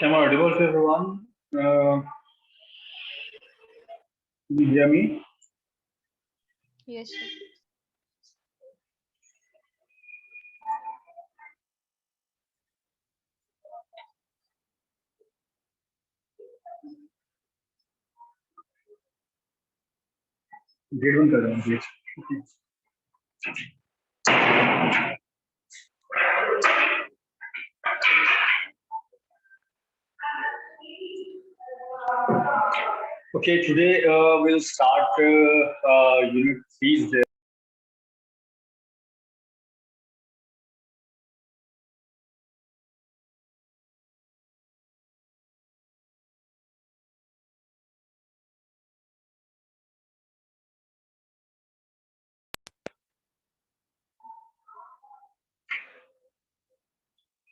Am I audible to everyone? Do you hear me? Yes, sir. Grade one कर रहा हूँ please. Okay, today we'll start unit 3.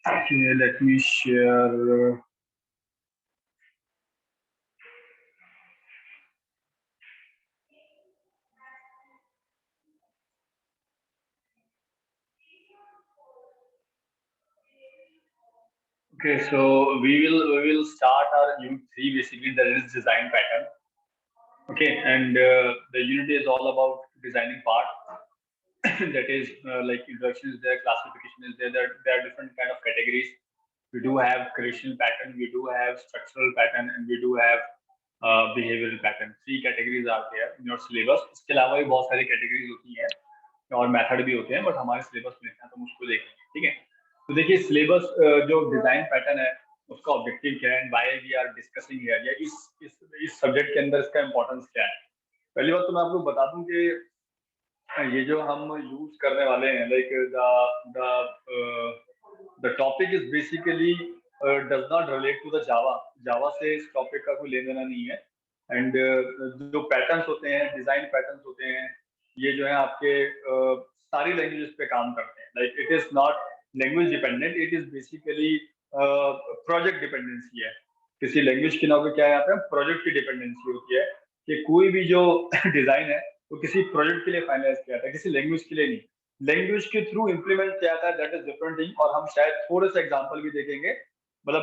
Okay, let me share. Okay, so we will start our unit 3. Basically, that is design pattern. Okay, and the unit is all about designing part. That is like introduction is there, classification is there. There are different kind of categories. We do have creation pattern, we do have structural pattern, and we do have behavioral pattern. 3 categories are there in your syllabus. इसके अलावा भी बहुत सारी categories होती हैं और method भी होते हैं, बट हमारे सिलेबस में है तो हम उसको देखेंगे. ठीक है, तो देखिए सिलेबस जो डिजाइन पैटर्न है उसका ऑब्जेक्टिव क्या है, why we are discussing here, या इस सब्जेक्ट के अंदर इसका इंपॉर्टेंस क्या है. पहली बात तो मैं आपको बता दूं कि ये जो हम यूज करने वाले हैं, like the topic is basically does not relate to the Java से इस टॉपिक का कोई लेना देना नहीं है. एंड जो पैटर्न्स होते हैं, डिजाइन पैटर्न्स होते हैं, ये जो है आपके सारी लैंग्वेजेस पे काम करते हैं. Like it is not language dependent, it is basically project dependency है. किसी लैंग्वेज के नाम पे क्या है, यहाँ पे प्रोजेक्ट की डिपेंडेंसी होती है कि कोई भी जो डिजाइन है वो किसी प्रोजेक्ट के लिए फाइनलाइज किया था, किसी लैंग्वेज के लिए नहीं. लैंग्वेज के थ्रू इम्प्लीमेंट किया था, दैट इज डिफरेंट थिंग. और हम शायद थोड़े से एग्जांपल भी देखेंगे, मतलब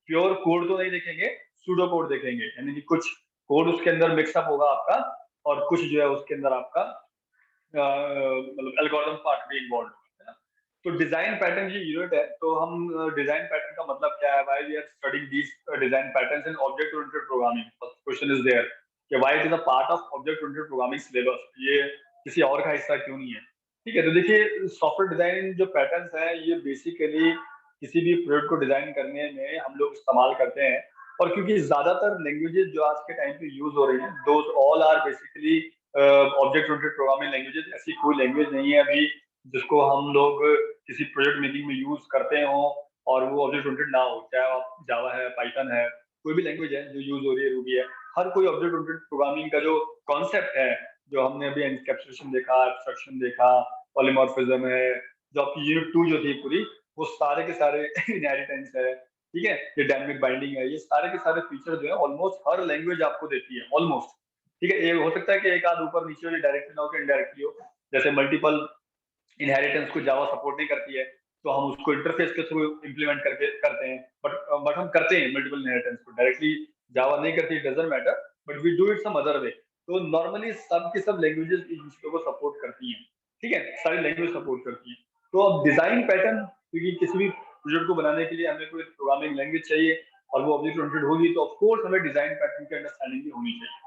प्योर कोड तो नहीं देखेंगे, सूडो कोड देखेंगे, यानी कि कुछ कोड उसके अंदर मिक्सअप होगा आपका और कुछ जो है उसके अंदर आपका मतलब एल्गोरिथम पार्ट भी इन्वॉल्व है ना. तो डिजाइन पैटर्न ये यूनिट है, तो हम डिजाइन पैटर्न का मतलब क्या है, why we are studying these design patterns in object oriented programming. First question is there कि why it is a part of object oriented programming syllabus, ये किसी और का हिस्सा क्यों नहीं है. ठीक है, तो देखिए सॉफ्टवेयर डिजाइन जो पैटर्न्स है ये बेसिकली किसी भी प्रोडक्ट को डिजाइन करने में हम लोग इस्तेमाल करते हैं. और क्योंकि ज्यादातर लैंग्वेजेस जो आज के टाइम पे यूज हो रही हैं, those all are basically object oriented programming languages. ऐसी कोई लैंग्वेज नहीं है अभी जिसको हम लोग किसी प्रोजेक्ट मेकिंग में यूज करते हो और वो ऑब्जेक्ट ओरिएंटेड ना हो. चाहे जावा है, पाइथन है, कोई भी लैंग्वेज है जो यूज हो रही है, रूबी है, हर कोई ऑब्जेक्ट ओरिएंटेड प्रोग्रामिंग का जो कॉन्सेप्ट है, जो हमने अभी एनकैप्सुलेशन देखा, एब्स्ट्रक्शन देखा, पॉलीमॉर्फिज्म है, जो आपकी यूनिट 2 जो थी पूरी, वो सारे के सारे इनहेरिटेंस है. ठीक है, ये डायनेमिक बाइंडिंग है, ये सारे के सारे फीचर जो है ऑलमोस्ट हर लैंग्वेज आपको देती है ऑलमोस्ट. ठीक है, ये हो सकता है कि एक आध ऊपर नीचे हो, डायरेक्टली ना हो कि इनडायरेक्टली हो. जैसे मल्टीपल इनहेरिटेंस को जावा सपोर्ट नहीं करती है, तो हम उसको इंटरफेस के थ्रू इम्प्लीमेंट करके करते हैं. बट हम करते हैं मल्टीपल इनहेरिटेंस को. डायरेक्टली जावा नहीं करती, doesn't matter, but we do it some other way. तो नॉर्मली सब की सब लैंग्वेजेस इन चीजों को सपोर्ट करती हैं. ठीक है, सारी लैंग्वेज सपोर्ट करती हैं. तो अब डिजाइन पैटर्न, क्योंकि किसी भी प्रोजेक्ट को बनाने के लिए हमें कोई प्रोग्रामिंग लैंग्वेज चाहिए और वो ऑब्जेक्ट ओरिएंटेड होगी, तो ऑफ कोर्स हमें डिजाइन पैटर्न की अंडरस्टैंडिंग भी होनी चाहिए.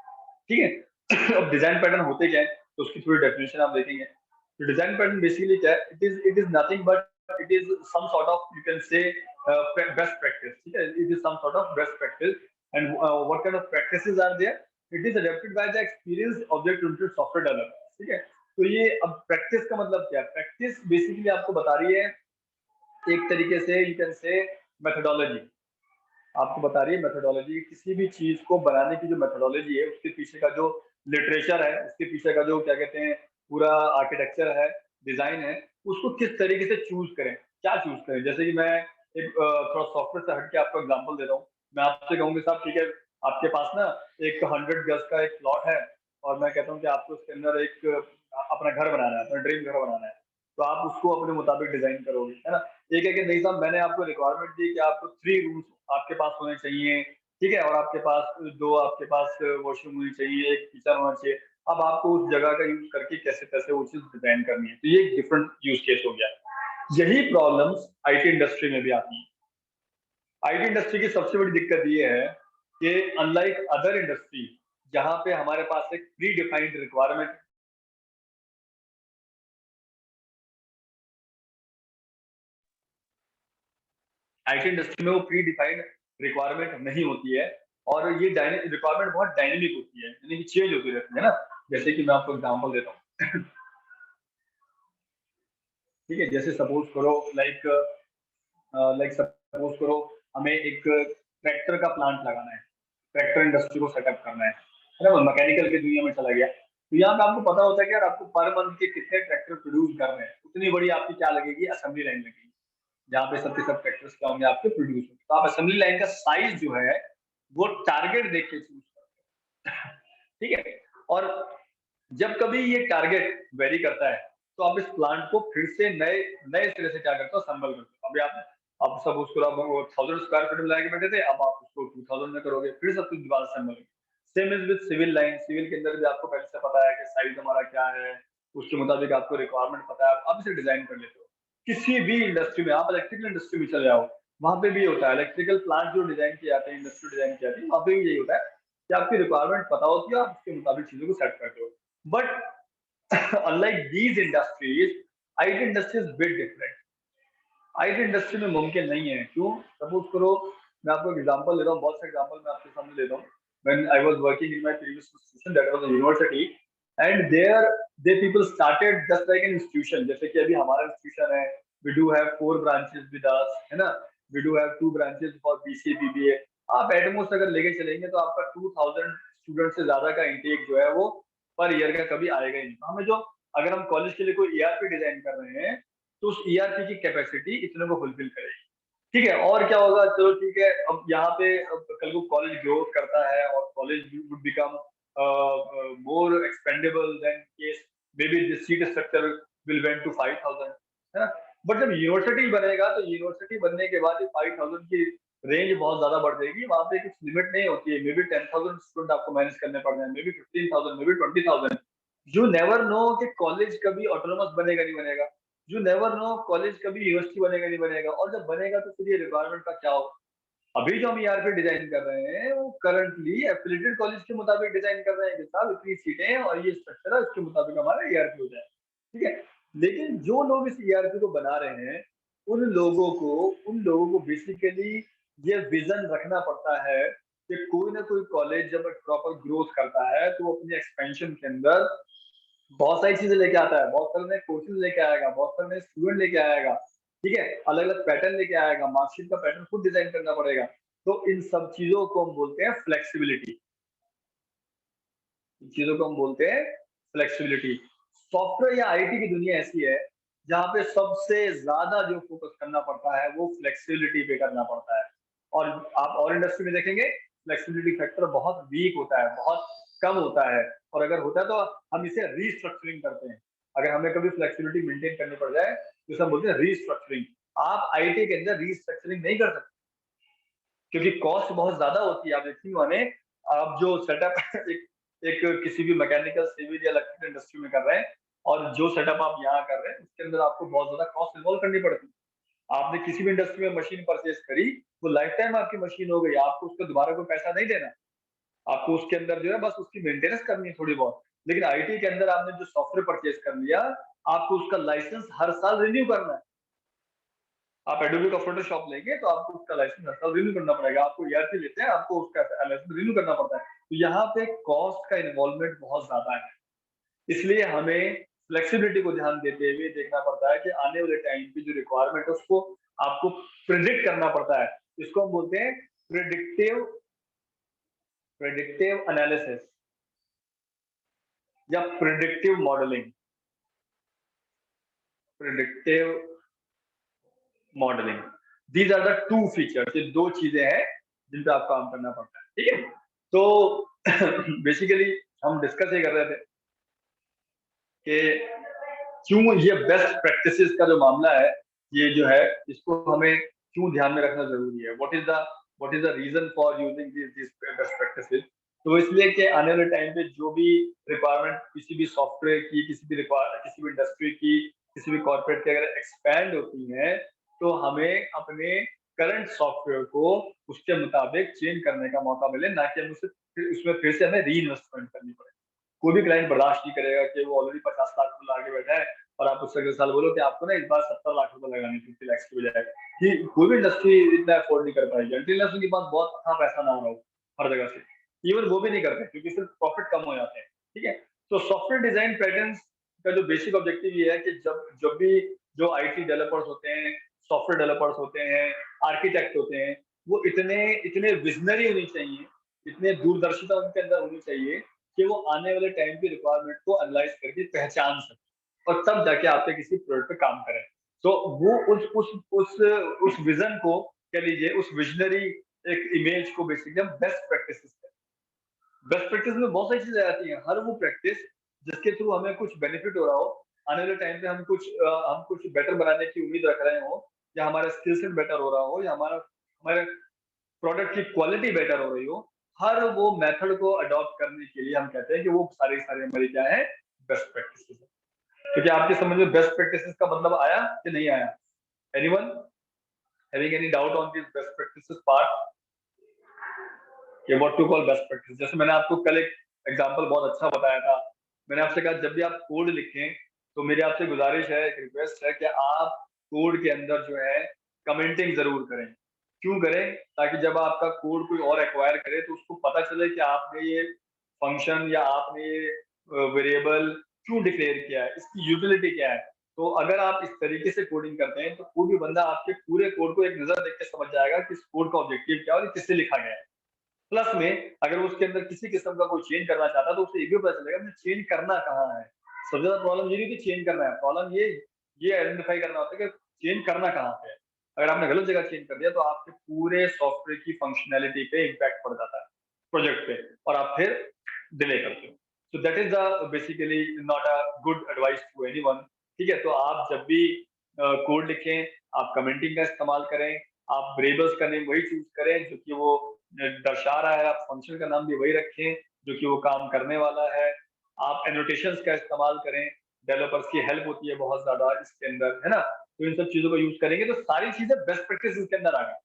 ठीक है, अब डिजाइन पैटर्न होते क्या है, तो उसकी थोड़ी डेफिनेशन आप देखेंगे. तो डिजाइन पैटर्न बेसिकली क्या है, it is nothing but it is some sort of, you can say, best practice. ठीक है, it is some sort of best practice. And what kind of practices are there, it is adopted by the experienced object oriented software developer. ठीक है, तो ये अब practice का मतलब क्या है, प्रैक्टिस बेसिकली आपको बता रही है एक तरीके से, यू कैन से, मेथोडोलॉजी. आपको बता रही है मेथोडोलॉजी, किसी भी चीज को बनाने की जो मेथोडोलॉजी है, उसके पीछे का जो लिटरेचर है, उसके पीछे का जो क्या कहते हैं पूरा आर्किटेक्चर है, डिजाइन है, उसको किस तरीके से चूज करें, क्या चूज करें. जैसे कि मैं एक थोड़ा सॉफ्टवेयर से हट के आपको एग्जांपल दे रहा हूँ. मैं आपसे कहूँगी साहब, ठीक है, आपके पास ना एक 100 गज का एक प्लॉट है और मैं कहता हूँ कि आपको उसके अंदर एक अपना घर बनाना है, अपना ड्रीम घर बनाना है, तो आप उसको अपने मुताबिक डिजाइन करोगे, है ना. एक है कि नहीं साहब मैंने आपको रिक्वायरमेंट दी कि आपको 3 रूम्स आपके पास होने चाहिए, ठीक है, और आपके पास 2 आपके पास वॉशरूम होनी चाहिए, एक किचन होना चाहिए। अब आपको उस जगह का यूज करके कैसे कैसे वो चीज डिजाइन करनी है, तो ये एक डिफरेंट यूज केस हो गया। यही प्रॉब्लम्स आईटी इंडस्ट्री में भी आती है। आईटी इंडस्ट्री की सबसे बड़ी दिक्कत ये है कि अनलाइक अदर इंडस्ट्री जहां पे हमारे पास एक pre defined requirement, IT industry में वो प्री डिफाइंड रिक्वायरमेंट नहीं होती है, और ये रिक्वायरमेंट बहुत डायनेमिक होती है, यानी कि चेंज होती रहती है ना। जैसे कि मैं आपको एग्जांपल देता हूँ। ठीक है, जैसे सपोज करो लाइक लाइक सपोज करो हमें एक ट्रैक्टर का प्लांट लगाना है, ट्रैक्टर इंडस्ट्री को सेटअप करना है ना, मैकेनिकल की दुनिया में चला गया। तो यहाँ पे आपको पता होता है कि यार आपको पर मंथ के कितने ट्रैक्टर प्रोड्यूस कर रहे हैं, उतनी बड़ी आपकी क्या लगेगी, असेंबली लाइन लगेगी, जहाँ पे सबके सब ट्रैक्टर्स क्या होंगे आपके प्रोड्यूस होंगे। तो आप असेंबली लाइन का साइज जो है वो टारगेट देख के चूज करते हैं। ठीक है, और जब कभी ये टारगेट वेरी करता है तो आप इस प्लांट को फिर से नए नए सिरे से क्या करते हो, संबल करते हो। अभी आप सब उसको आप 1000 स्क्वायर फीट में लाके बैठे थे, अब आप उसको 2000 में करोगे, फिर सब कुछ दोबारा संबल। Same is with civil line, civil के अंदर भी आपको पहले से पता है कि साइज हमारा क्या है, उसके मुताबिक आपको रिक्वायरमेंट पता है, आप इसे डिजाइन कर लेते हो। किसी भी इंडस्ट्री में, आप इलेक्ट्रिकल इंडस्ट्री में चले जाओ, वहां पे भी होता है, इलेक्ट्रिकल प्लांट जो डिजाइन किए जाते हैं, इंडस्ट्री डिजाइन किए जाती है, वहां पे भी यही होता है कि आपकी रिक्वायरमेंट पता होती है, आप उसके मुताबिक चीजों को सेट करते हो। But unlike these industries, IT industry is bit different. IT industry में मुमकिन नहीं है, क्यों? सपोज करो, मैं आपको एग्जांपल देता हूँ, बहुत से एग्जांपल मैं आपके सामने देता हूँ। When I was working in my previous institution, that was a university, and there they people started just like an institution, जैसे कि अभी हमारा इंस्टीट्यूशन है, we do have 4 branches with us, है ना, we do have 2 branches for BCA BBA। आप at most अगर लेके चलेंगे तो आपका 2000 स्टूडेंट से ज्यादा का इंटेक जो है वो पर ईयर का कभी आएगा ही नहीं। तो हमें जो, अगर हम कॉलेज के लिए कोई ईआरपी डिजाइन कर रहे हैं तो उस ईआरपी की कैपेसिटी इतने को फुलफिल करेगी। ठीक है, और क्या होगा, चलो ठीक है, अब यहाँ पे अब कल को कॉलेज ग्रोथ करता है और college would become more expendable than case, may be this seat structure will went to 5000, है ना। बट जब यूनिवर्सिटी बनेगा तो यूनिवर्सिटी बनने के बाद 5000 की रेंज बहुत ज्यादा बढ़ जाएगी, वहां पे कुछ लिमिट नहीं होती है, मे बी 10,000 स्टूडेंट आपको मैनेज करने पड़ जाए, may be 15,000, may be 20,000। You never know कि कॉलेज कभी ऑटोनोमस बनेगा नहीं बनेगा, यू नेवर नो कॉलेज कभी यूनिवर्सिटी बनेगा नहीं बनेगा, और जब बनेगा तो फिर ये रिक्वायरमेंट का क्या होगा। अभी जो हम ईआरपी डिजाइन कर रहे हैं वो करंटली एफिलिएटेड कॉलेज के मुताबिक डिजाइन कर रहे हैं कि साहब इतनी सीटें और ये स्ट्रक्चर है, उसके मुताबिक हमारा ईआरपी हो जाए। ठीक है, लेकिन जो लोग इस ईआरपी को बना रहे हैं उन लोगों को बेसिकली ये विजन रखना पड़ता है कि कोई ना कोई कॉलेज जब प्रॉपर ग्रोथ करता है तो वो अपने एक्सपेंशन के अंदर बहुत सारी चीजें लेके आता है, बहुत सारे नए कोर्सेज लेके आएगा, बहुत सारे नए स्टूडेंट लेके आएगा। ठीक है, अलग अलग पैटर्न लेके आएगा, मार्कशीट का पैटर्न खुद डिजाइन करना पड़ेगा। तो इन सब चीजों को हम बोलते हैं फ्लेक्सिबिलिटी, इन चीजों को हम बोलते हैं फ्लेक्सिबिलिटी। सॉफ्टवेयर या आईटी की दुनिया ऐसी है जहाँ पे सबसे ज्यादा जो फोकस करना पड़ता है वो फ्लेक्सिबिलिटी पे करना पड़ता है। और आप और इंडस्ट्री में देखेंगे फ्लेक्सिबिलिटी फैक्टर बहुत वीक होता है, बहुत कम होता है, और अगर होता है तो हम इसे रीस्ट्रक्चरिंग करते हैं। अगर हमें कभी फ्लेक्सिबिलिटी मेंटेन करनी पड़ जाए तो इसे हम बोलते हैं रीस्ट्रक्चरिंग। आप आईटी के अंदर रीस्ट्रक्चरिंग नहीं कर सकते क्योंकि कॉस्ट बहुत ज्यादा होती है। आप देखिए माने, आप जो सेटअप एक एक किसी भी मैकेनिकल सिविल या इलेक्ट्रिकल इंडस्ट्री में कर रहे हैं और जो सेटअप आप यहाँ कर रहे हैं उसके अंदर आपको बहुत ज्यादा कॉस्ट इन्वॉल्व करनी पड़ती है। आपने किसी भी इंडस्ट्री में मशीन परचेज करी, वो लाइफ टाइम आपकी मशीन हो गई, आपको उसका दोबारा कोई पैसा नहीं देना, आपको उसके अंदर जो है बस उसकी मेंटेनेंस करनी है थोड़ी बहुत। लेकिन आईटी के अंदर आपने जो सॉफ्टवेयर परचेज कर लिया, आपको उसका लाइसेंस हर साल रिन्यू करना है। आप एडोबी का फोटोशॉप लेंगे तो आपको उसका लाइसेंस हर साल रिन्यू करना पड़ेगा, आपको ईआरपी लेते हैं आपको उसका लाइसेंस रिन्यू करना पड़ता है। तो यहाँ पे कॉस्ट का इन्वॉल्वमेंट बहुत ज्यादा है, इसलिए हमें फ्लेक्सिबिलिटी को ध्यान देते हुए देखना पड़ता है कि आने वाले टाइम की जो रिक्वायरमेंट है उसको आपको प्रिडिक्ट करना पड़ता है। इसको हम बोलते हैं प्रिडिक्टिव प्रिडिक्टिव एनालिसिस या predictive modelling. Predictive modelling, these are the two features, ये दो चीजें हैं जिन पे आपको काम करना पड़ता है। ठीक है, तो बेसिकली हम डिस्कस ये कर रहे थे कि क्यों ये बेस्ट प्रैक्टिसेस का जो मामला है ये जो है इसको हमें क्यों ध्यान में रखना जरूरी है, what is the reason for using this best practices. तो इसलिए कि आने वाले टाइम पे जो भी रिक्वायरमेंट किसी भी सॉफ्टवेयर की, किसी भी इंडस्ट्री की, किसी भी कॉर्पोरेट की अगर एक्सपैंड होती है, तो हमें अपने करंट सॉफ्टवेयर को उसके मुताबिक चेंज करने का मौका मिले, ना कि हम उसमें फिर से हमें री इन्वेस्टमेंट करनी पड़े। कोई भी क्लाइंट बर्दाश्त नहीं करेगा कि वो ऑलरेडी 50 लाख रुपए आगे बैठा है और आप उससे अगले साल बोलो कि आपको ना इस बार 70 लाख रुपए लगाने 50 लाख की बजाय, कि कोई भी इंडस्ट्री इतना अफोर्ड नहीं कर पाएगी अनटिल उनके पास बहुत अच्छा पैसा ना हो रहा हो हर जगह से। इवन वो भी नहीं करते क्योंकि सिर्फ प्रॉफिट कम हो जाते हैं। ठीक है, तो सॉफ्टवेयर डिजाइन पैटर्न्स का जो बेसिक ऑब्जेक्टिव ये है कि जब जब भी जो आईटी डेवलपर्स होते हैं, सॉफ्टवेयर डेवलपर्स होते हैं, आर्किटेक्ट होते हैं, वो इतने इतने विजनरी होनी चाहिए, इतने दूरदर्शिता उनके अंदर होनी चाहिए कि वो आने वाले टाइम की रिक्वायरमेंट को एनालाइज करके पहचान सके और तब जाके आपके किसी प्रोडक्ट पे काम करें। तो वो उस विजन को कह लीजिए, उस विजनरी एक इमेज को बेसिकली हम बेस्ट प्रैक्टिसेस कहते हैं। बेस्ट प्रैक्टिस में बहुत सारी चीजें आती हैं, हर वो प्रैक्टिस जिसके थ्रू हमें कुछ बेनिफिट हो रहा हो, आने वाले टाइम पे हम कुछ बेटर बनाने की उम्मीद रख रहे हो, या हमारा स्किल सेट बेटर हो रहा हो, या हमारे प्रोडक्ट की क्वालिटी बेटर हो रही हो, हर वो मेथड को अडॉप्ट करने के लिए हम कहते हैं कि वो सारी सारी हमारी क्या है, बेस्ट प्रैक्टिसेस है। क्योंकि आपके समझ में बेस्ट प्रैक्टिसेस का मतलब आया कि नहीं आया? Anyone having any doubt on this best practices part, कि what to call best practice? जैसे मैंने आपको कल एक एग्जांपल बहुत अच्छा बताया था, मैंने आपसे कहा जब भी आप कोड लिखें तो मेरी आपसे गुजारिश है, एक रिक्वेस्ट है कि आप कोड के अंदर जो है कमेंटिंग जरूर करें। क्यों करें? ताकि जब आपका कोड कोई और एक्वायर करे तो उसको पता चले कि आपने ये फंक्शन या आपने ये वेरिएबल क्यों डिक्लेयर किया है, इसकी यूटिलिटी क्या है। तो अगर आप इस तरीके से कोडिंग करते हैं तो कोई भी बंदा आपके पूरे कोड को एक नजर देख के समझ जाएगा कि इस कोड का ऑब्जेक्टिव क्या है और ये किससे लिखा गया है। प्लस में अगर उसके अंदर किसी किस्म का कोई चेंज करना चाहता है तो उसे ये भी पता चलेगा मुझे चेंज करना कहाँ है। सबसे ज्यादा प्रॉब्लम ये नहीं कि चेंज करना है, प्रॉब्लम ये आइडेंटिफाई करना होता है कि चेंज करना कहाँ पे है। अगर आपने गलत जगह चेंज कर दिया तो आपके पूरे सॉफ्टवेयर की फंक्शनैलिटी पे इम्पैक्ट पड़ जाता है, प्रोजेक्ट पे, और आप फिर डिले करते हो। So that is the basically not a good advice to anyone. ठीक है, तो आप जब भी कोड लिखें आप कमेंटिंग का इस्तेमाल करें, आप वेरिएबल्स का नेम वही चूज करें जो कि वो दर्शा रहा है, आप फंक्शन का नाम भी वही रखें जो कि वो काम करने वाला है। आप एनोटेशंस का इस्तेमाल करें, डेवलपर्स की हेल्प होती है बहुत ज्यादा इसके अंदर, है ना। तो इन सब चीजों को यूज करेंगे तो सारी चीजें बेस्ट प्रैक्टिस इसके अंदर आ गई।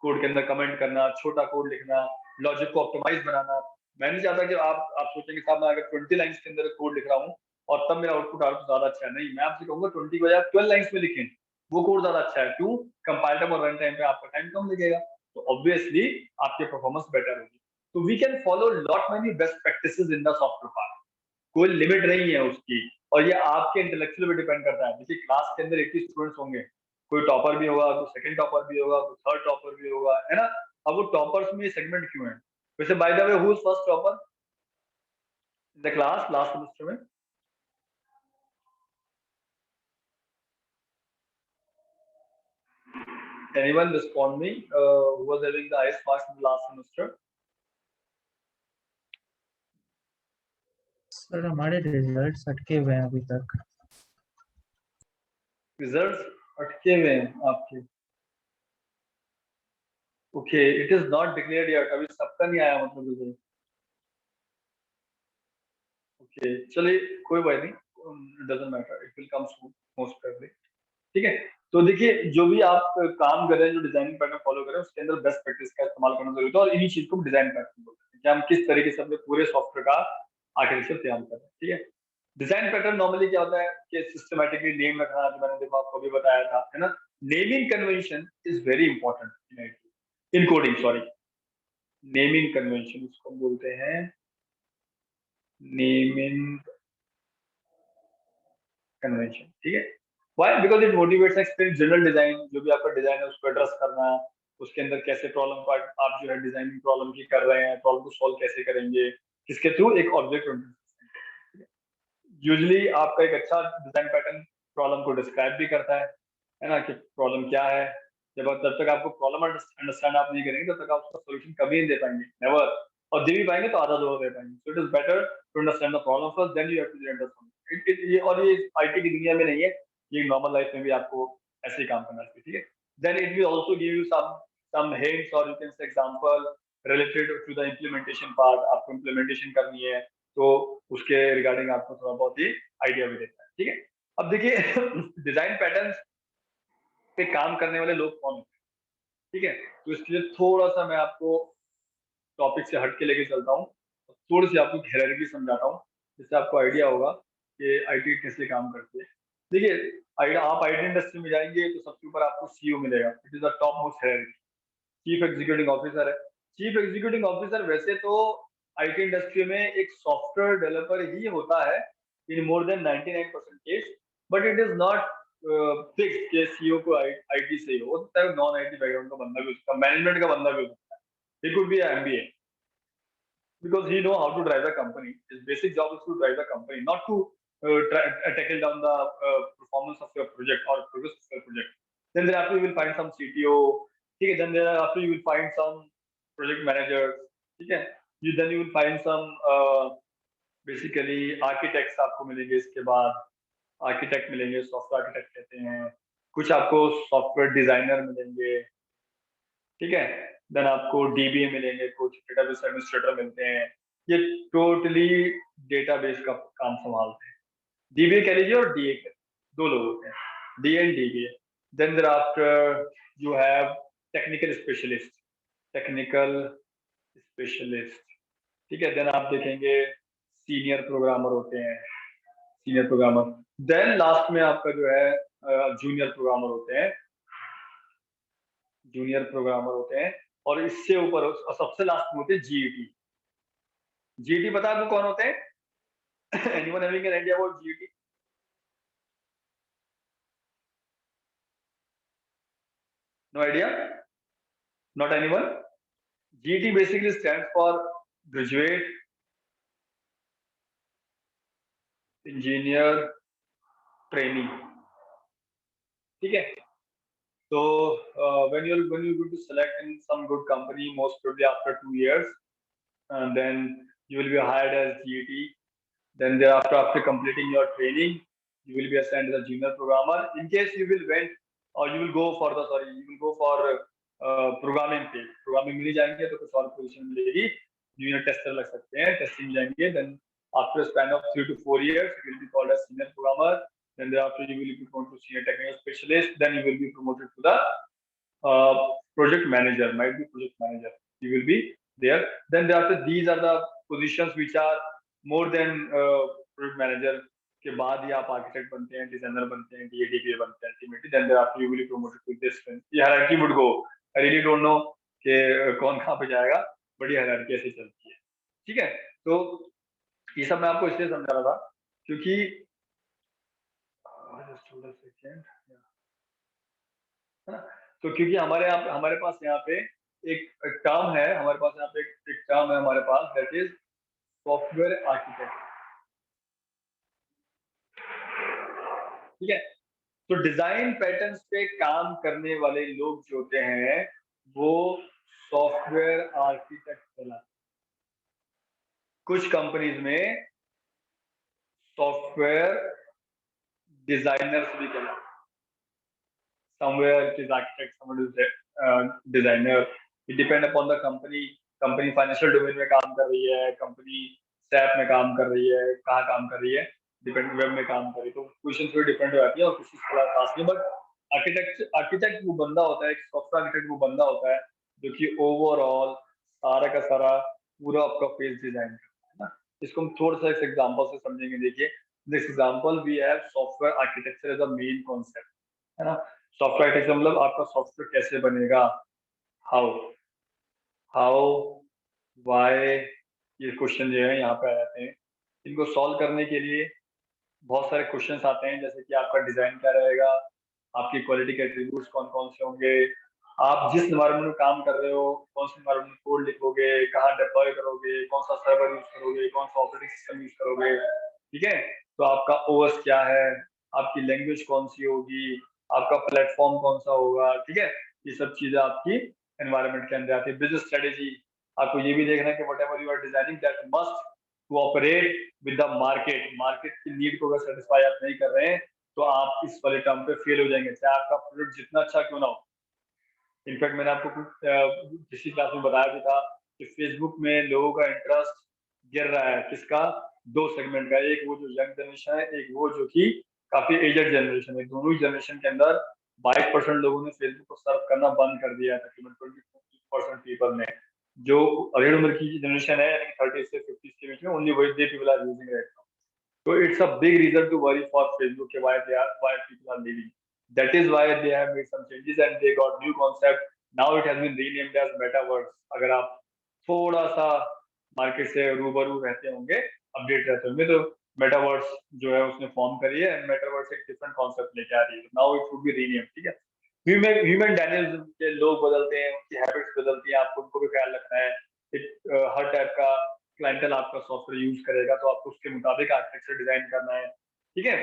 कोड के अंदर कमेंट करना, छोटा कोड लिखना, लॉजिक को ऑप्टिमाइज बनाना। मैं नहीं चाहता कि आप सोचेंगे साहब मैं अगर 20 लाइन्स के अंदर कोड लिख रहा हूँ और तब मेरा आउटपुट आउटपुट ज्यादा अच्छा है, नहीं, मैं आपसे कहूंगा 20 को या 12 लाइन्स में लिखें, वो कोड ज्यादा अच्छा है। क्यों? कंपाइल टाइम और रन टाइम पे आपका टाइम कम लगेगा, तो ऑब्वियसली आपकी परफॉर्मेंस बेटर होगी। तो we can follow lot many best practices in the software part, कोई लिमिट नहीं है उसकी। और ये आपके इंटेलेक्चुअल पे डिपेंड करता है। देखिए क्लास के अंदर 80 स्टूडेंट्स होंगे, कोई टॉपर भी होगा, कोई सेकंड टॉपर भी होगा, कोई थर्ड टॉपर भी होगा, है ना। अब वो टॉपर्स में सेगमेंट क्यों है? वैसे by the way who is first topper in the class last semester में? Anyone respond me who was having the highest marks in the last semester? Sir हमारे रिजल्ट्स अटके हुए हैं अभी तक। Results अटके हुए हैं आपके? Okay, it is not declared yet, अभी सबका नहीं आया मतलब रिजल्ट। ओके चलिए, कोई बात नहीं, doesn't matter, it will come soon most probably. ठीक है, तो देखिए जो भी आप काम कर रहे हैं, जो डिजाइनिंग पैटर्न फॉलो कर रहे हैं, उसके अंदर बेस्ट प्रैक्टिस का इस्तेमाल करना जरूरी है। और इन्हीं चीज को डिजाइन पैटर्न बोलते हैं कि हम किस तरीके से अपने पूरे सॉफ्टवेयर का आर्किटेक्चर तैयार कर रहे हैं। ठीक है, डिजाइन पैटर्न नॉर्मली क्या होता है कि सिस्टमैटिकली नेम रखना, जो मैंने देखो आपको भी बताया था, है ना। Naming convention is very important in coding, sorry, naming convention इसको बोलते हैं, नेमिंग कन्वेंशन। ठीक है, why? Because it motivates explain general design, जो भी आपका डिजाइन है उसको एड्रेस करना, उसके अंदर कैसे प्रॉब्लम को आप जो है डिजाइनिंग प्रॉब्लम की कर रहे हैं, प्रॉब्लम को सॉल्व कैसे करेंगे, किसके थ्रू, एक ऑब्जेक्ट। यूजुअली आपका एक अच्छा डिजाइन पैटर्न प्रॉब्लम को डिस्क्राइब भी करता है ना, कि प्रॉब्लम क्या है। जब तक आपको प्रॉब्लम अंडरस्टैंड आप नहीं करेंगे तब तक आप उसका सोल्यूशन कभी नहीं दे पाएंगे, नेवर। और दे भी पाएंगे तो आधा दो दे पाएंगे। So it is better to understand the problem first, then you have to understand ये। और ये आईटी की दुनिया में नहीं है, ये नॉर्मल लाइफ में भी आपको ऐसे ही काम करना चाहिए, ठीक है। Then it will also give you some hints और you can say example related to the implementation part. आपको इम्प्लीमेंटेशन करनी है तो उसके रिगार्डिंग आपको थोड़ा बहुत ही आइडिया भी देता है, ठीक है। अब देखिए डिजाइन पैटर्न्स पे काम करने वाले लोग कौन होते हैं, ठीक है। तो इसके लिए थोड़ा सा मैं आपको टॉपिक से हट के लेके चलता हूँ, थोड़ी सी आपको हायरार्की समझाता हूँ, जिससे आपको आइडिया होगा कि आईटी कैसे काम करती है। देखिए आप आईटी इंडस्ट्री में जाएंगे तो सबसे ऊपर आपको सीईओ मिलेगा, it is the top most hierarchy. Chief executive officer है। चीफ एग्जीक्यूटिव ऑफिसर वैसे तो आईटी इंडस्ट्री में एक सॉफ्टवेयर डेवलपर ही होता है in more than 99% case, but it is not fix कि सीईओ को आईटी से ही हो सकता है, नॉन आईटी बैकग्राउंड का बंदा भी हो सकता है, मैनेजमेंट का बंदा भी हो सकता है, he could be an MBA because he know how to drive the company. His basic job is to drive the company, not to tackle down the performance of your project or progress of your project. Then thereafter you will find some CTO, ठीक है, then thereafter you will find some project managers, ठीक है, then you will find some basically architects आपको मिलेंगे, इसके बाद architect मिलेंगे, software architect कहते हैं, कुछ आपको सॉफ्टवेयर डिजाइनर मिलेंगे, ठीक है, देन आपको डीबीए मिलेंगे, कुछ डेटाबेस एडमिनिस्ट्रेटर मिलते हैं, ये टोटली डेटाबेस का काम संभालते हैं। डीबीए कह लीजिए और डीए कह, दो लोग होते हैं, D and DBA. Then thereafter you have technical specialist, technical specialist, ठीक है। देन आप देखेंगे सीनियर प्रोग्रामर होते हैं, सीनियर प्रोग्रामर। देन लास्ट में आपका जो है जूनियर प्रोग्रामर होते हैं, जूनियर प्रोग्रामर होते हैं, और इससे ऊपर सबसे लास्ट में होते हैं जीईटी। जीईटी पता है आपको कौन होते हैं? Anyone having an idea about GET? No idea, not anyone? GET basically stands for graduate engineer training, ठीक है। So when you're going to select in some good company, most probably after 2 years, and then you will be hired as GET. Then thereafter, after completing your training, you will be assigned as a junior programmer. In case you will went or you will go for the you will go for programming page. Programming मिल जाएंगे तो कुछ और position मिलेगी, junior tester लग सकते हैं, testing मिल जाएंगे. Then after a span of 3 to 4 years, you will be called as senior programmer. Then thereafter, you will be promoted to senior technical specialist. Then you will be promoted to the project manager, might be project manager. You will be there. Then thereafter, these are the positions which are more than project manager के बाद ही आप architect बनते हैं, designer बनते हैं, DADP बनते हैं ultimately. Then thereafter you will be promoted to this. ये hierarchy would go, I really don't know कि कौन कहाँ पे जाएगा, बड़ी हायरार्की ऐसे चलती है, ठीक है। तो ये सब मैं आपको इसलिए समझा रहा था क्योंकि तो क्योंकि हमारे पास यहाँ पे एक टर्म है, हमारे पास यहाँ पे एक टर्म है हमारे पास, दैट इज सॉफ्टवेयर आर्किटेक्ट, ठीक है। तो डिजाइन पैटर्न्स पे काम करने वाले लोग जो होते हैं वो सॉफ्टवेयर आर्किटेक्ट कहलाते हैं। कुछ कंपनीज में सॉफ्टवेयर डिजाइनर्स भी कहलाते हैं, somewhere it is architect, somewhere it is designer. It depend upon the company. Company financial domain में काम कर रही है, कंपनी सैप में काम कर रही है, कहाँ काम कर रही है, डिपेंड, वेब में काम कर रही है, तो पोजीशन थोड़ी डिपेंड हो जाती है और कुछ थोड़ा खास नहीं। बट आर्किटेक्ट वो बंदा होता है, एक सॉफ्टवेयर आर्किटेक्ट वो बंदा होता है जो कि ओवरऑल सारा का सारा पूरा आपका पेज डिजाइन करता है ना। इसको हम थोड़ा सा इस एग्जांपल से समझेंगे। देखिए this example we have software architecture as a main concept, है ना। सॉफ्टवेयर आर्किटेक्चर मतलब आपका सॉफ्टवेयर कैसे बनेगा, हाउ वाई, ये क्वेश्चन जो है यहाँ पे आ जाते हैं। इनको सॉल्व करने के लिए बहुत सारे क्वेश्चंस आते हैं, जैसे कि आपका डिजाइन क्या रहेगा, आपकी क्वालिटी के एट्रीब्यूट्स कौन कौन से होंगे, आप जिस एनवायरनमेंट में काम कर रहे हो कौन से एनवायरनमेंट में कोड लिखोगे, कहाँ डिप्लॉय करोगे, कौन सा सर्वर यूज करोगे, कौन सा ऑपरेटिंग सिस्टम यूज करोगे, ठीक है। तो आपका ओएस क्या है, आपकी लैंग्वेज कौन सी होगी, आपका प्लेटफॉर्म कौन सा होगा, ठीक है। ये सब चीजें आपकी एनवायरनमेंट के अंदर आती है। बिजनेस स्ट्रेटेजी, आपको ये भी देखना है कि whatever you are designing that must to operate with the market. Market की नीड को अगर सेटिस्फाई आप नहीं कर रहे हैं तो आप इस वाले टर्म पे फेल हो जाएंगे, चाहे आपका प्रोडक्ट जितना अच्छा क्यों ना हो। इनफैक्ट मैंने आपको किसी क्लास में बताया भी था कि फेसबुक में लोगों का इंटरेस्ट गिर रहा है। किसका? दो सेगमेंट का, एक वो जो यंग जनरेशन है, एक वो जो कि काफी एजड जनरेशन है। दोनों ही जनरेशन के अंदर 22% लोगों ने फेसबुक को सर्व करना बंद कर दिया है, तकरीबन 20% पीपल ने। जो अधेड़ उम्र की जनरेशन है, यानी 30 से 50 के बीच में, ओनली वही they people are using right now. So it's a big reason to worry for Facebook why people are leaving. That is why they have made some changes and they got new concept. Now it has been renamed as Metaverse. अगर आप थोड़ा सा market से रूबरू रहते होंगे, update रहते होंगे, तो मेटावर्स जो है उसने फॉर्म करी है, एंड मेटावर्स एक डिफरेंट कॉन्सेप्ट लेके आ रही है। Now it would be rename, ठीक है। ह्यूमन डायनेमिज्म के लोग बदलते हैं, उनकी हैबिट्स बदलती हैं, आपको उनको भी ख्याल रखना है। हर टाइप का क्लाइंटल आपका सॉफ्टवेयर यूज करेगा, तो आपको उसके मुताबिक आर्किटेक्चर डिजाइन करना है, ठीक है।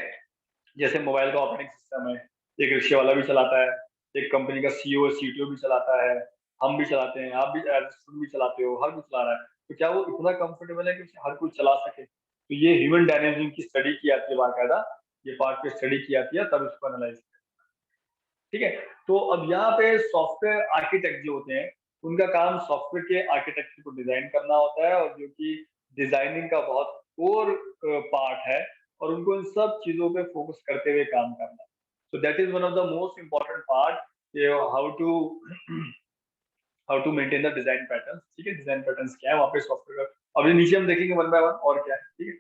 जैसे मोबाइल का ऑपरेटिंग सिस्टम है, एक रिक्शे वाला भी चलाता है, एक कंपनी का सीईओ सीटीओ भी चलाता है, हम भी चलाते हैं, आप भी भी चलाते हो, हर कोई चला रहा है। तो क्या वो इतना कंफर्टेबल है कि उसे हर कोई चला सके? तो ये ह्यूमन डायनेमिज्म की स्टडी की आती है बाकायदा, ये पार्ट पे स्टडी की आती है, तब इसको एनालाइज, ठीक है। तो अब यहाँ पे सॉफ्टवेयर आर्किटेक्ट जो होते हैं, उनका काम सॉफ्टवेयर के आर्किटेक्चर को डिजाइन करना होता है, और जो कि डिजाइनिंग का बहुत कोर पार्ट है, और उनको इन सब चीजों पे फोकस करते हुए काम करना है। So that is one of the most important part, how to maintain the design pattern, ठीक है। डिजाइन पैटर्न क्या है वहाँ पे सॉफ्टवेयर का, अभी नीचे हम देखेंगे वन बाय वन और क्या है, ठीक है।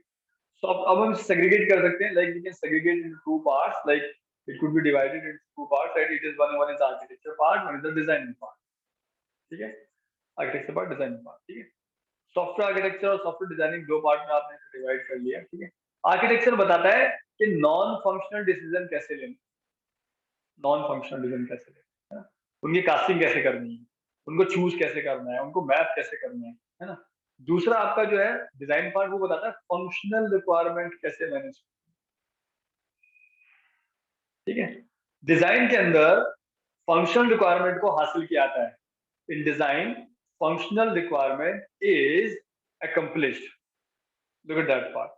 So अब हम segregate कर सकते हैं, like we can segregate into two parts, like it could be divided into two parts, right? It is one is architecture part, one is the designing part, ठीक है। आर्किटेक्चर पार्ट, डिजाइनिंग पार्ट, ठीक है। Software architecture और software designing दो part में आपने इसे divide कर लिया, ठीक है। आर्किटेक्चर बताता है कि नॉन फंक्शनल डिसीजन कैसे लेने, नॉन फंक्शनल डिसीजन कैसे लेने, है ना? उनकी कास्टिंग कैसे करनी है, उनको चूज कैसे करना है, उनको मैप कैसे करना है ना। दूसरा आपका जो है डिजाइन पार्ट, वो बताता है फंक्शनल रिक्वायरमेंट कैसे मैनेज, ठीक है। डिजाइन के अंदर फंक्शनल रिक्वायरमेंट को हासिल किया जाता है। In design functional requirement is accomplished. Look at that part.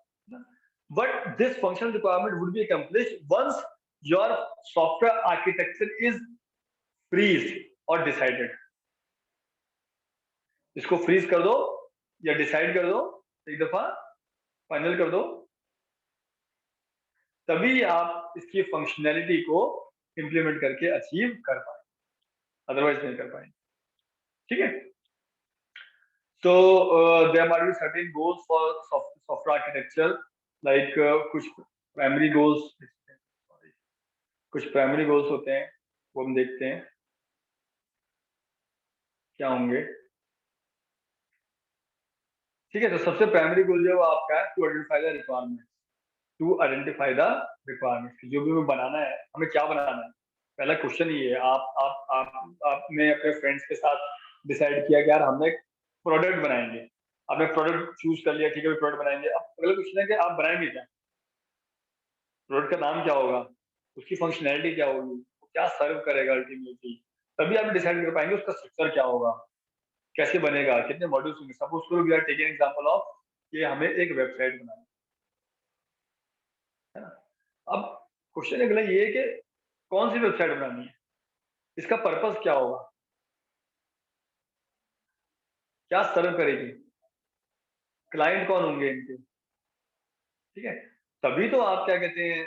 But this functional requirement would be accomplished once your software architecture is freezed or decided. इसको फ्रीज कर दो या डिसाइड कर दो, एक दफा फाइनल कर दो, तभी आप इसकी फंक्शनैलिटी को इंप्लीमेंट करके अचीव कर पाए, अदरवाइज नहीं कर पाएंगे, ठीक है। So there might be certain goals for software architecture, like कुछ प्राइमरी गोल्स होते हैं, वो हम देखते हैं क्या होंगे, ठीक है। तो सबसे प्राइमरी गोल जो है आपका है to identify the requirement, to identify the requirement, जो भी हमें बनाना है, हमें क्या बनाना है। पहला क्वेश्चन ये है, आपने अपने फ्रेंड्स के साथ डिसाइड किया कि यार हमने एक प्रोडक्ट बनाएंगे, आपने प्रोडक्ट चूज कर लिया, ठीक है, प्रोडक्ट बनाएंगे। अब अगला क्वेश्चन है कि आप बनाएंगे क्या, प्रोडक्ट का नाम क्या होगा, उसकी फंक्शनैलिटी क्या होगी, वो क्या सर्व करेगा अल्टीमेटली, तभी आप डिसाइड कर पाएंगे उसका स्ट्रक्चर क्या होगा, कैसे बनेगा, कितने मॉड्यूल्स होंगे। सपोज करो we are taking example of कि हमें एक वेबसाइट बनानी है ना। अब क्वेश्चन अगला ये है कि कौन सी वेबसाइट बनानी है, इसका पर्पस क्या होगा, क्या सर्व करेगी, क्लाइंट कौन होंगे इनके, ठीक है। तभी तो आप क्या कहते हैं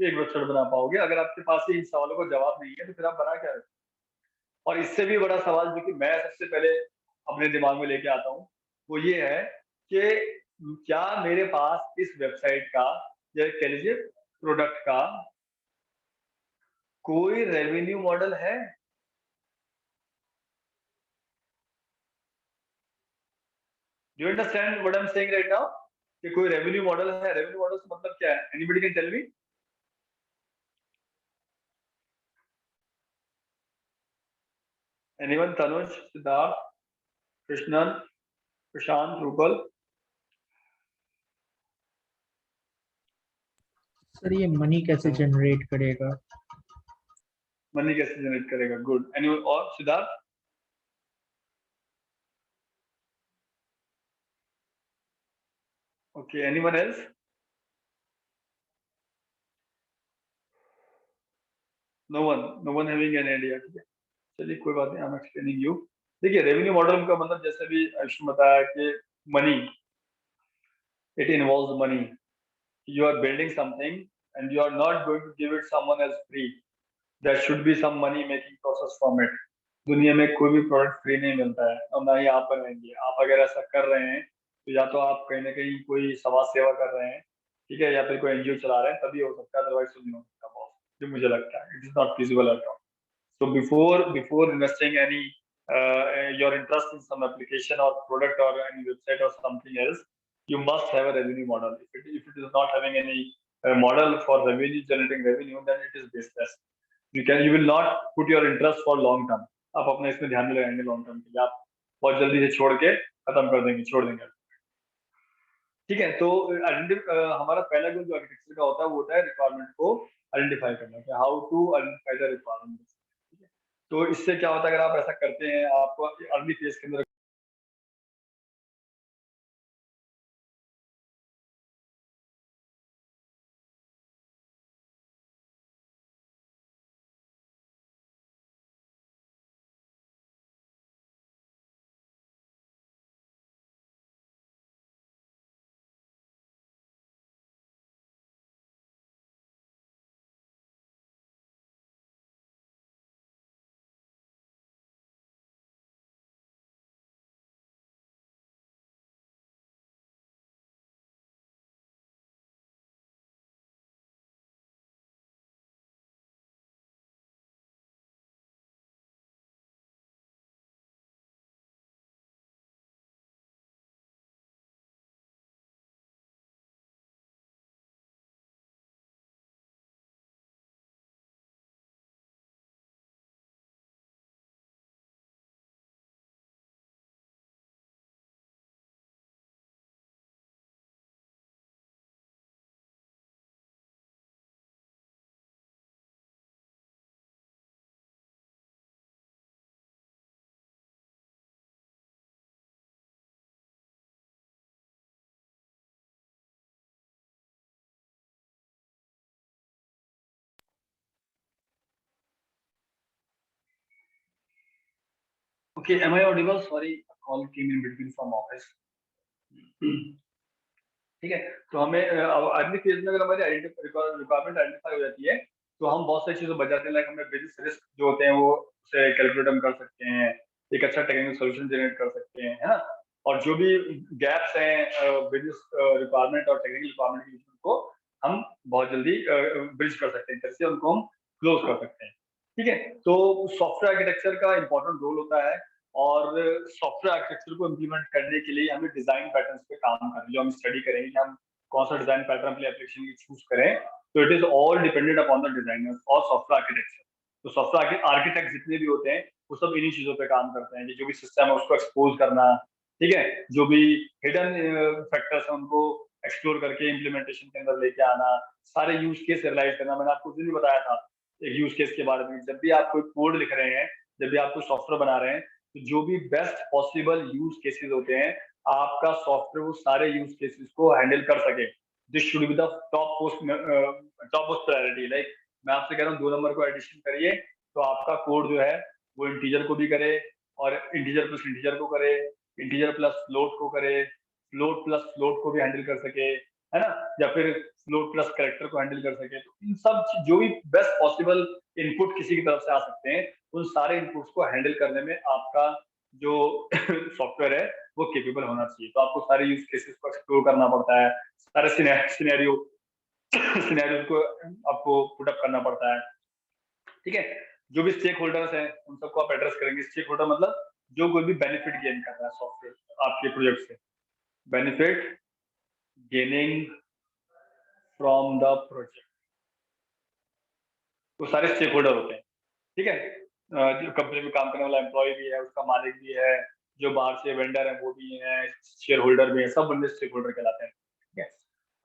एक वेबसाइट बना पाओगे। अगर आपके पास ही इन सवालों का जवाब नहीं है तो फिर आप बना क्या रहे। और इससे भी बड़ा सवाल जो कि मैं सबसे पहले अपने दिमाग में लेके आता हूँ, वो ये है कि क्या मेरे पास इस वेबसाइट का या कह लीजिए प्रोडक्ट का कोई रेवेन्यू मॉडल है। Do you understand what I am saying right now, कि कोई रेवेन्यू मॉडल है। रेवेन्यू मॉडल से मतलब क्या है, anybody can tell me. Anyone, Tanuj, Siddharth, Krishnan, Prashant, Rupal. Sir ये मनी कैसे जनरेट करेगा? मनी कैसे जनरेट करेगा, गुड। एनीवन और Siddharth. Okay, anyone else. No one having an idea. ठीक है, चलिए कोई बात नहीं, आई एम एक्सप्लेनिंग यू। देखिए रेवेन्यू मॉडल का मतलब जैसे भी अश्विन बताया कि money, it involves money. You are building something and you are not going to give it someone as free. There should be some money making process from it. दुनिया में कोई भी प्रोडक्ट फ्री नहीं मिलता है और ना ही आप बनाएंगे। आप अगर ऐसा कर रहे हैं तो या तो आप कहीं ना कहीं कोई समाज सेवा कर रहे हैं, ठीक है, या फिर कोई एनजीओ चला रहे हैं, तभी हो सकता है, अदरवाइज तो नहीं हो सकता बॉस, जो मुझे लगता है। It is not feasible at all. So before investing any your interest in some application or product or any website or something else, you must have a revenue model. If it is not having any model for revenue generating revenue, then it is baseless. You will not put your interest for long term. आप अपने इसमें ध्यान नहीं लगाएंगे long term के लिए, आप बहुत जल्दी से छोड़ के खत्म कर देंगे, छोड़ देंगे। ठीक है, तो हमारा पहला गोल जो आर्किटेक्चर का होता है वो होता है रिक्वायरमेंट को आइडेंटिफाई करना, how to identify the requirement. तो इससे क्या होता है, अगर आप ऐसा करते हैं, आपको अर्ली फेज के अंदर okay, am I audible? Sorry, call came in between from office. ठीक है, तो हमें अर्ली फेज में अगर हमारी रिक्वायरमेंट आइडेंटिफाई हो जाती है तो हम बहुत सारी चीजें बचाते हैं। लाइक हमें बिजनेस रिस्क जो होते हैं वो उसे कैलकुलेट हम कर सकते हैं, एक अच्छा टेक्निकल सोल्यूशन जनरेट कर सकते हैं, है ना। और जो भी गैप्स हैं बिजनेस रिक्वायरमेंट और टेक्निकल रिक्वायरमेंट के बीच में, उनको हम बहुत जल्दी ब्रिज कर सकते हैं, कैसे उनको हम क्लोज कर सकते हैं। ठीक है, तो सॉफ्टवेयर आर्किटेक्चर का इंपॉर्टेंट रोल होता है और सॉफ्टवेयर आर्किटेक्चर को इम्प्लीमेंट करने के लिए हमें डिजाइन पैटर्न्स पे काम करना, जो हम स्टडी करेंगे कि हम कौन सा डिजाइन पैटर्न अपने एप्लीकेशन की चूज करें, तो it is all dependent upon the designers और सॉफ्टवेयर आर्किटेक्चर। तो सॉफ्टवेयर आर्किटेक्ट जितने भी होते हैं वो सब इन्हीं चीजों पे काम करते हैं, कि जो भी सिस्टम है उसको एक्सपोज करना, ठीक है, जो भी हिडन फैक्टर्स हैं उनको एक्सप्लोर करके इम्प्लीमेंटेशन के अंदर लेके आना, सारे यूज केस रियलाइज करना। मैंने आपको भी बताया था एक यूज केस के बारे में, जब भी आप कोई कोड लिख रहे हैं, जब भी आप कोई सॉफ्टवेयर बना रहे हैं, तो जो भी बेस्ट पॉसिबल यूज केसेस होते हैं, आपका सॉफ्टवेयर वो सारे यूज केसेस को हैंडल कर सके। This should be the top most priority. Like मैं आपसे कह रहा हूँ 2 नंबर को एडिशन करिए, तो आपका कोड जो है वो इंटीजर को भी करे और इंटीजर प्लस इंटीजर को करे, इंटीजर प्लस फ्लोट को करे, फ्लोट प्लस फ्लोट को भी हैंडल कर सके, है ना, या फिर फ्लोट प्लस कैरेक्टर को हैंडल कर सके। तो इन सब जो भी बेस्ट पॉसिबल इनपुट किसी की तरफ से आ सकते हैं, उन सारे इनपुट्स को हैंडल करने में आपका जो सॉफ्टवेयर है वो केपेबल होना चाहिए। तो आपको सारे यूज केसेस को एक्सप्लोर करना पड़ता है, सारे सिनेरियो को आपको पुट अप करना पड़ता है। ठीक है, जो भी स्टेक होल्डर्स हैं उन सबको आप एड्रेस करेंगे। स्टेक होल्डर मतलब जो कोई भी बेनिफिट गेन कर रहा है सॉफ्टवेयर आपके प्रोजेक्ट से, benefit gaining from the project, वो सारे स्टेक होल्डर होते हैं। ठीक है, जो कंपनी में काम करने वाला एम्प्लॉय भी है, उसका मालिक भी है, जो बाहर से वेंडर है वो भी है, शेयर होल्डर भी है, सब बंदे स्टेक होल्डर कहलाते हैं। ठीक है,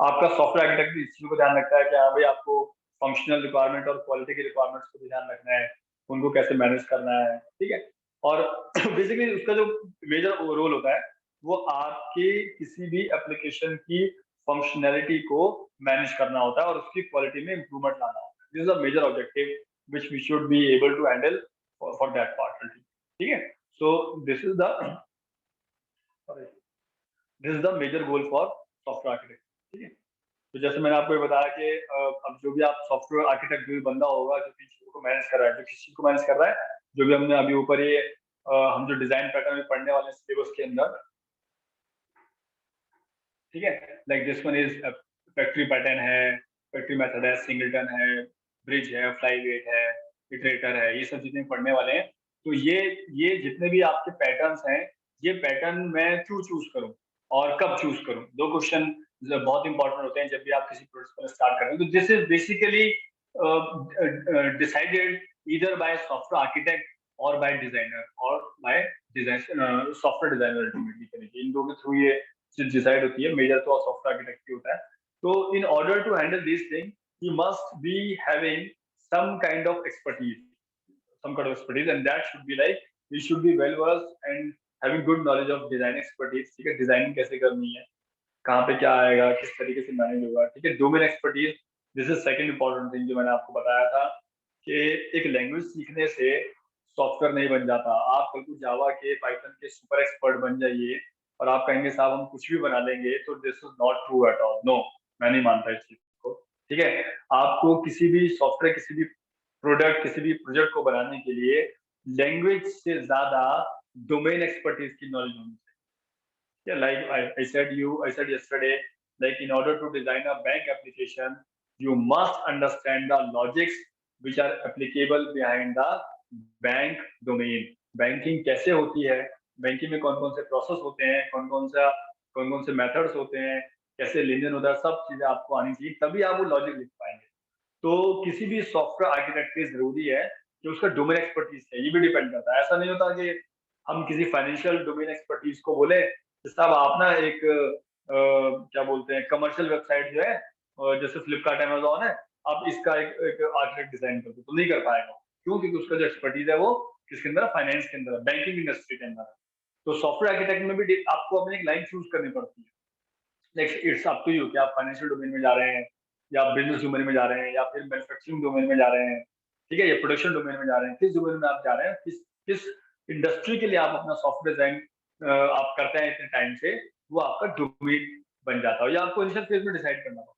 आपका सॉफ्टवेयर आर्किटेक्ट इस चीज को ध्यान रखता है कि हाँ भाई आपको फंक्शनल रिक्वायरमेंट और क्वालिटी की रिक्वायरमेंट्स को भी ध्यान रखना है, उनको कैसे मैनेज करना है। ठीक है, और बेसिकली उसका जो मेजर रोल होता है वो आपके किसी भी एप्लीकेशन की फंक्शनैलिटी को मैनेज करना होता है और उसकी क्वालिटी में इंप्रूवमेंट लाना होता है। This is a major objective which we should be able to handle for that part. ठीक है, so this is the major goal for software architect. ठीक है, तो जैसे मैंने आपको ये बताया कि अब जो भी आप सॉफ्टवेयर आर्किटेक्ट जो भी बंदा होगा जो किसी चीज को मैनेज कर रहा है, जो किसी चीज को मैनेज कर रहा है, जो भी हमने अभी ऊपर ये हम जो डिजाइन पैटर्न में पढ़ने वाले सिलेबस के अंदर, ठीक है, like this one is factory pattern है, फैक्ट्री मेथड है, सिंगलटन है, ब्रिज है, फ्लाईवेट है, इटरेटर है, ये सब चीजें पढ़ने वाले हैं। तो ये जितने भी आपके पैटर्न्स हैं, ये पैटर्न मैं क्यों चूज करूं और कब चूज करूं, दो क्वेश्चन बहुत इंपॉर्टेंट होते हैं जब भी आप किसी प्रोजेक्ट को स्टार्ट कर रहे हैं। तो this is basically decided either by software architect और बाय डिजाइनर और by design software designer ultimately करेंगे, इन दो के थ्रू ये चीज डिसाइड होती है। मेजर तो सॉफ्टवेयर आर्किटेक्ट की होता है। तो in order to handle this thing you must be having some kind of expertise, and that should be like you should be well versed and having good knowledge of design expertise। ठीक है, designing कैसे करनी है, कहाँ पे क्या आएगा, किस तरीके से मैनेज होगा। ठीक है, domain expertise, this is second important thing जो मैंने आपको बताया था कि एक लैंग्वेज सीखने से सॉफ्टवेयर नहीं बन जाता। आप कल को जावा के, पाइथन के सुपर एक्सपर्ट बन जाइए और आप कहेंगे साहब हम कुछ भी बना लेंगे, तो this is not true at all. No, मैं नहीं मानता इस चीज को। ठीक है, आपको किसी भी सॉफ्टवेयर, किसी भी प्रोडक्ट, किसी भी प्रोजेक्ट को बनाने के लिए लैंग्वेज से ज्यादा डोमेन एक्सपर्टीज की नॉलेज होनी चाहिए। Yeah, like I said yesterday, like in order to design a bank application, you must understand the logics which are applicable behind the bank domain. Banking कैसे होती है, बैंकिंग में कौन कौन से प्रोसेस होते हैं, कौन कौन से मेथड्स होते हैं, कैसे लेन देन होता है, सब चीजें आपको आनी चाहिए, तभी आप वो लॉजिक लिख पाएंगे। तो किसी भी सॉफ्टवेयर आर्किटेक्ट के जरूरी है कि उसका डोमेन एक्सपर्टीज है, ये भी डिपेंड करता है। ऐसा नहीं होता कि हम किसी फाइनेंशियल डोमेन एक्सपर्टीज को बोले साहब आप ना एक क्या बोलते हैं कमर्शियल वेबसाइट जो है जैसे फ्लिपकार्ट, अमेज़न है, आप इसका एक आर्किटेक्ट डिजाइन कर दो, तो नहीं कर पाएगा। क्यों? क्योंकि उसका जो एक्सपर्टीज है वो किसके अंदर, फाइनेंस के अंदर, बैंकिंग इंडस्ट्री के अंदर। तो सॉफ्टवेयर आर्किटेक्ट में भी आपको अपनी एक लाइन चूज करनी पड़ती है। इट्स अप टू यू कि आप फाइनेंशियल डोमेन में जा रहे हैं, या बिजनेस डोमेन में जा रहे हैं, या फिर मैन्युफैक्चरिंग डोमेन में जा रहे हैं, ठीक है, या प्रोडक्शन डोमेन में जा रहे हैं, किस डोमेन में आप जा रहे हैं, किस इंडस्ट्री के लिए आप अपना सॉफ्टवेयर डिजाइन आप करते हैं इतने टाइम से, वो आपका डोमेन बन जाता है। या आपको इनिशियल फेज में डिसाइड करना होगा,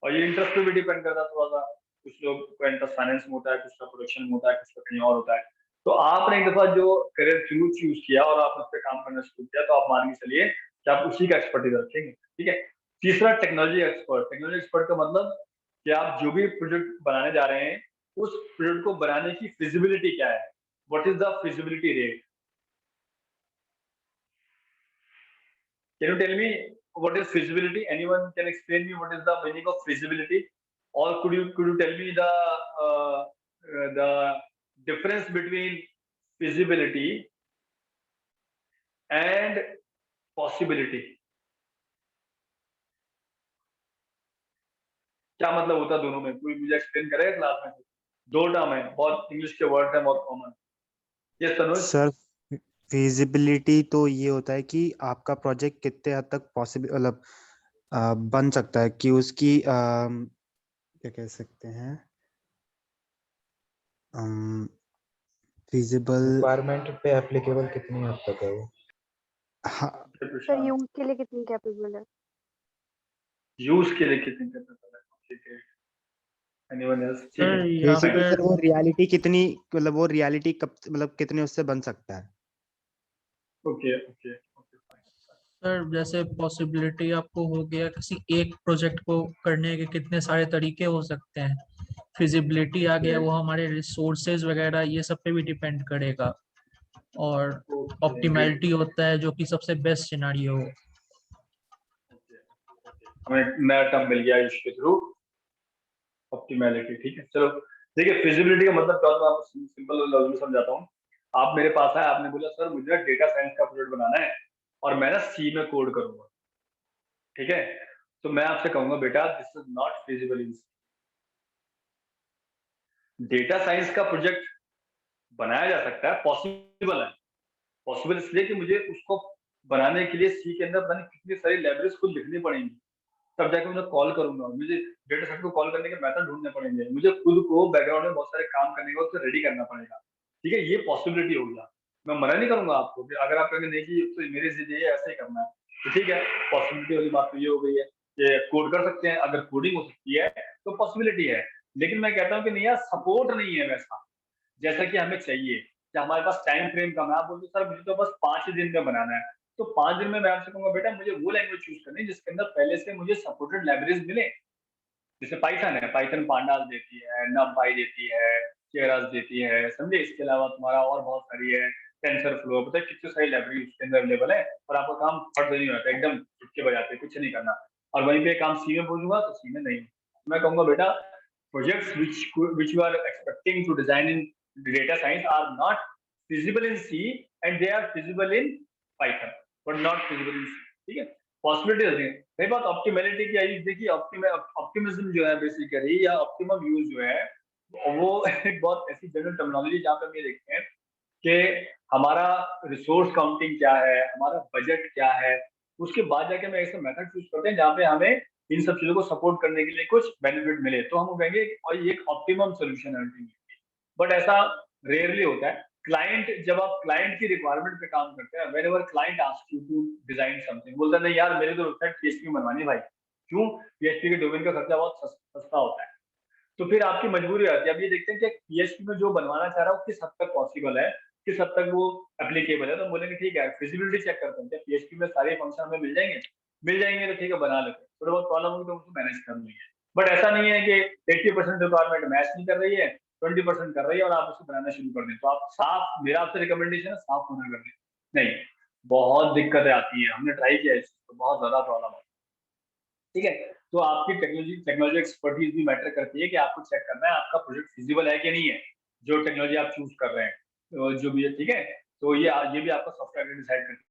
और ये इंटरेस्ट पे भी डिपेंड करता है थोड़ा सा। कुछ लोग का इंटरेस्ट फाइनेंस में होता है, कुछ का प्रोडक्शन में होता है, कुछ का कहीं और होता है। तो आपने एक दफा जो करियर चूज किया और आप उस पर काम करना शुरू किया, तो आप मान के चलिए कि आप उसी का एक्सपर्टीज रखेंगे। ठीक है, तीसरा टेक्नोलॉजी एक्सपर्ट। टेक्नोलॉजी एक्सपर्ट का मतलब कि आप जो भी प्रोजेक्ट बनाने जा रहे हैं, उस प्रोजेक्ट को बनाने की फिजिबिलिटी क्या है, what is the feasibility rate. Can you tell me what is feasibility? Anyone can explain me what is the meaning of feasibility? Or could you tell me the difference between feasibility and possibility? क्या मतलब होता है दोनों में? कोई मुझे explain करेगा class में? दो टर्म है, बहुत इंग्लिश के वर्ड है, बहुत common. Yes Tanuj sir, feasibility तो ये होता है कि आपका प्रोजेक्ट कितने हद तक पॉसिबल मतलब बन सकता है, कि उसकी क्या कह सकते हैं, फिजिबल रिक्वायरमेंट पे एप्लीकेबल कितनी हद तक है वो। हाँ, सर यूज के लिए कितनी कैपेबल है? यूज के लिए कितनी कैपेबल है? ठीक है, एनीवन एल्स? ठीक सर है, यहाँ बेसिकली पे सर वो रियलिटी कितनी, मतलब वो रियलिटी कब, मतलब कितने उससे बन सकता है। Okay okay okay fine. Sir जैसे पॉसिबिलिटी आपको हो गया, किसी एक प्रोजेक्ट को करने के कितने सारे तरीके हो सकते हैं। फिजिबिलिटी आ गया, वो हमारे रिसोर्सेज वगैरह ये सब पे भी डिपेंड करेगा। और ऑप्टिमैलिटी होता है जो कि सबसे बेस्ट सिनेरियो हो। हमें नया टर्म मिल गया इसके थ्रू, ऑप्टिमैलिटी। ठीक है, चलो देखिए, फिजिबिलिटी का मतलब क्या होता है, आपको सिंपल लफ्ज में समझाता हूँ। आप मेरे पास आए, आपने बोला सर मुझे डेटा साइंस का प्रोजेक्ट बनाना है और मैं ना सी में कोड करूंगा। ठीक है, तो मैं आपसे कहूंगा बेटा this is not feasible in C. Data science का प्रोजेक्ट बनाया जा सकता है, पॉसिबल है। पॉसिबल इसलिए कि मुझे उसको बनाने के लिए सी के अंदर पता नहीं कितनी सारी लाइब्रेरीज खुद लिखनी पड़ेंगी, तब जाके उन्हें कॉल करूंगा। मुझे डेटा सेट को कॉल करने के मेथड ढूंढने पड़ेंगे, मुझे खुद को बैकग्राउंड में बहुत सारे काम करने का उसे रेडी करना पड़ेगा। ठीक है, ये पॉसिबिलिटी हो गया। मैं मना नहीं करूंगा आपको कि अगर आप कहेंगे नहीं कि तो मेरे से ये ऐसे ही करना है, तो ठीक है, पॉसिबिलिटी वाली बात तो ये हो गई है कि कोड कर सकते हैं, अगर कोडिंग हो सकती है तो पॉसिबिलिटी है। लेकिन मैं कहता हूँ कि नहीं यार, सपोर्ट नहीं है वैसा जैसा कि हमें चाहिए, कि हमारे पास टाइम फ्रेम कम है। आप बोलते सर मुझे तो बस 5 ही दिन में बनाना है, तो 5 दिन में मैं आपसे कहूंगा बेटा मुझे वो लैंग्वेज चूज करनी है जिसके अंदर पहले से मुझे सपोर्टेड लाइब्रेरीज मिले। जैसे पाइथन है, पाइथन पांडास देती है, नमपाई देती है, केरास देती है, समझे। इसके अलावा तुम्हारा और बहुत सारी है, टेंसर फ्लो, पता है कितनी सारी लाइब्रेरी उसके अंदर अवेलेबल है, और आपका काम फट नहीं होता, एकदम चुटके बजाते, कुछ नहीं करना। और वहीं पे काम सी में पूछूंगा तो सी में नहीं। मैं कहूंगा बेटा projects which you are expecting to design in data science are not feasible in C and they are feasible in Python but not feasible in C। ठीक है, पॉसिबिलिटी होती है। रही बात ऑप्टिमैलिटी की आई, देखिए ऑप्टिमिज्म जो है बेसिकली, या ऑप्टिमम यूज जो है वो एक बहुत ऐसी जनरल टर्मिनोलॉजी जहाँ पे हम ये देखते हैं कि हमारा रिसोर्स काउंटिंग क्या है, हमारा बजट क्या है, उसके बाद जाके हम ऐसे मेथड चूज करते हैं जहाँ पे हमें इन सब चीजों को सपोर्ट करने के लिए कुछ बेनिफिट मिले, तो हम कहेंगे और ये एक ऑप्टिमम सोल्यूशन है अल्टीमेटली। बट ऐसा रेयरली होता है। क्लाइंट, जब आप क्लाइंट की रिक्वायरमेंट पे काम करते हैं, whenever client asks you to design something, बोलता नहीं यार मेरे तो वेबसाइट पीएचपी बनवानी भाई, क्यों, पीएचपी के डोमेन का खर्चा बहुत सस्ता होता है। तो फिर आपकी मजबूरी आती है। अब ये देखते हैं कि पीएचपी में जो बनवाना चाह रहा है वो किस हद तक पॉसिबल है, किस हद तक वो एप्लीकेबल है। तो बोलेंगे ठीक है, फिजिबिलिटी चेक करते हैं, पीएचपी में सारे फंक्शन हमें मिल जाएंगे, तो ठीक है बना लेते हैं, थोड़ा बहुत प्रॉब्लम होगी तो उसको मैनेज कर लेंगे। बट ऐसा नहीं है कि 80% रिक्वायरमेंट मैच नहीं कर रही है, 20% कर रही है और आप उसको बनाना शुरू कर दें। तो आप साफ, मेरा आपसे रिकमेंडेशन है साफ होना कर दें। नहीं, बहुत दिक्कतें आती है, हमने ट्राई किया है तो बहुत ज्यादा प्रॉब्लम है। ठीक है, तो आपकी टेक्नोलॉजी एक्सपर्टीज भी मैटर करती है कि आपको चेक करना है आपका प्रोजेक्ट फिजिबल है कि नहीं है, जो टेक्नोलॉजी आप चूज कर रहे हैं, तो जो भी है। ठीक है, तो ये भी आपका सॉफ्टवेयर डिसाइड करती है।